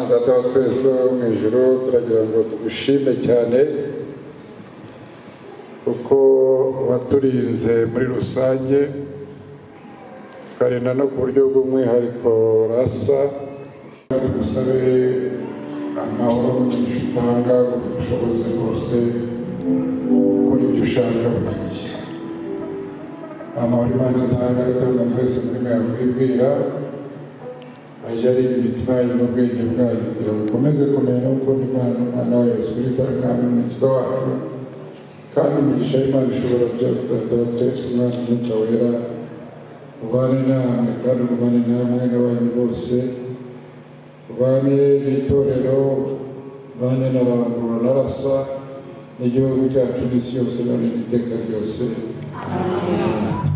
Data twese mu ijuru turagira ngo tugushime cyane kuko waturinze muri rusange ukarinda no ku buryo bw'umwihariko rasa dusabe amahoro n'ubutanga ubushobozi bwose kuri ibyo ushaka buri gihe amahoro Imana itanga atanga twese muri mwe yakwibwira ajya ari imitima y'ubwenge bwayo kugira ngo ukomeze kumenya uko Imana n'Umwana wayo Yesu Kristo ari kandi umukiza wacu kandi umugisha w'Imana ishobora byose Data wa twese Umwana n'Umwuka wera ubane namwe kandi ubane namwe n'abanyu bose ubane n'itorero ubane n'abambura n'arasa n'igihugu cyacu n'isi yose none n'iteka ryose amen.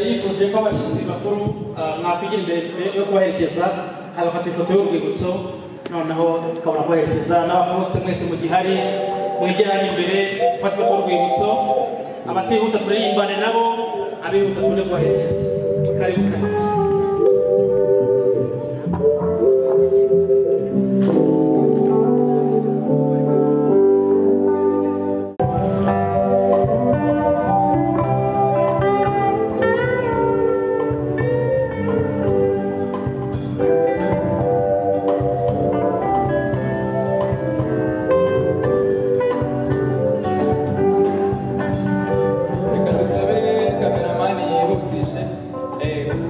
yifuje ko abashyitsi bakuru mwakwigira imbere yo kubaherekeza hagafata ifoto y'urwibutso noneho tukabona kubaherekeza n'abaposite mwese mu gihari mwegeranye imbere gufata ifoto y'urwibutso abatihuta turirimbane nabo abihuta tubone kubaherekeza karibu karibu.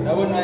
Ndabona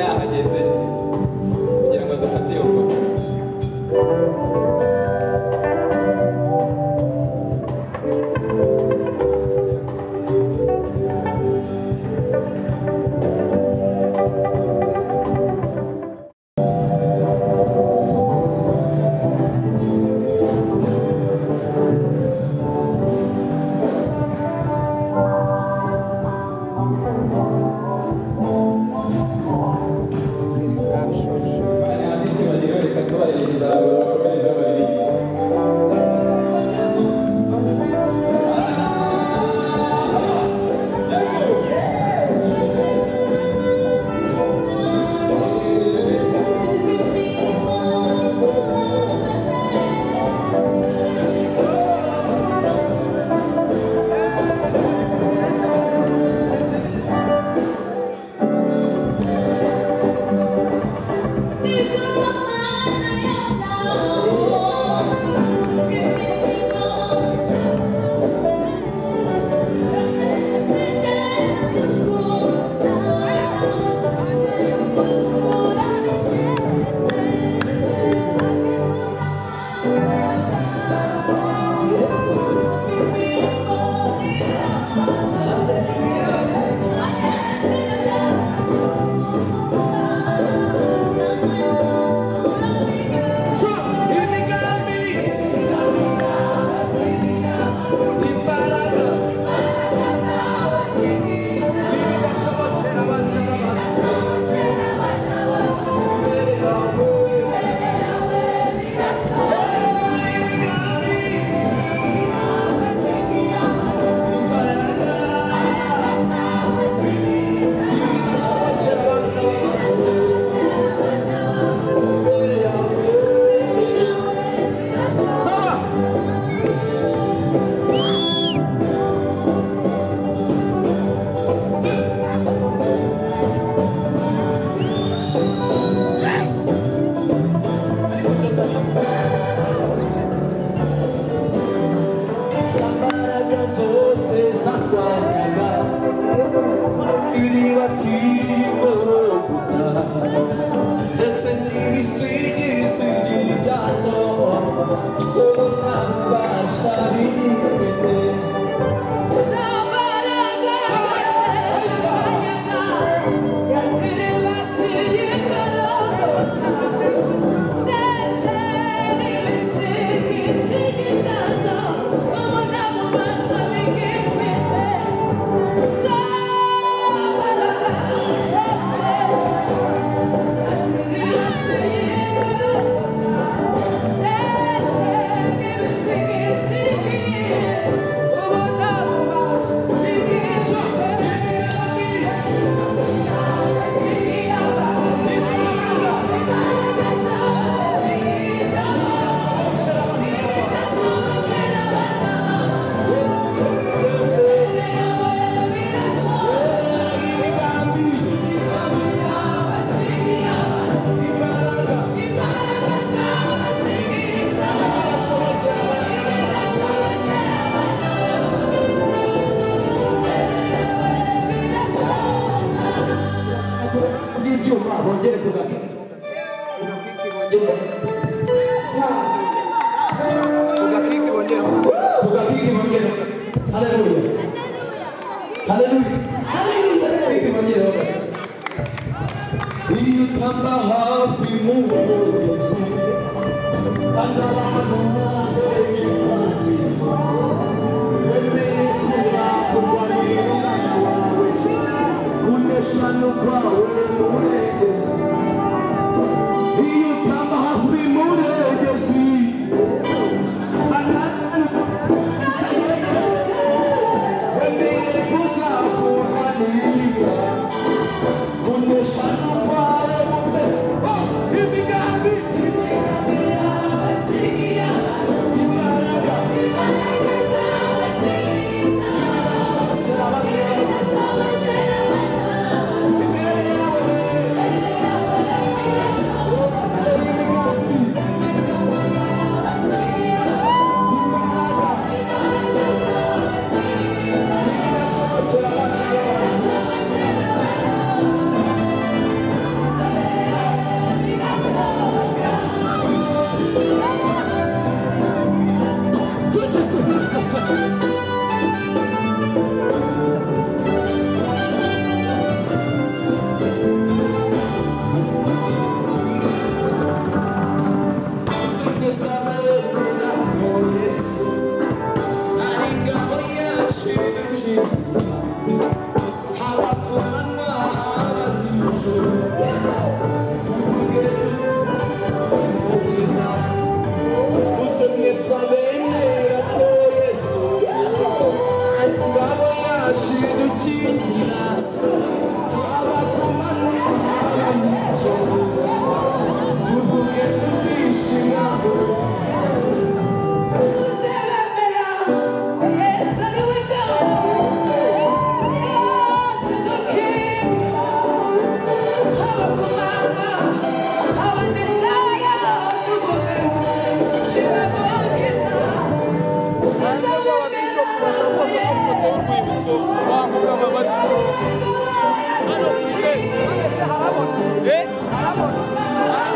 Eh?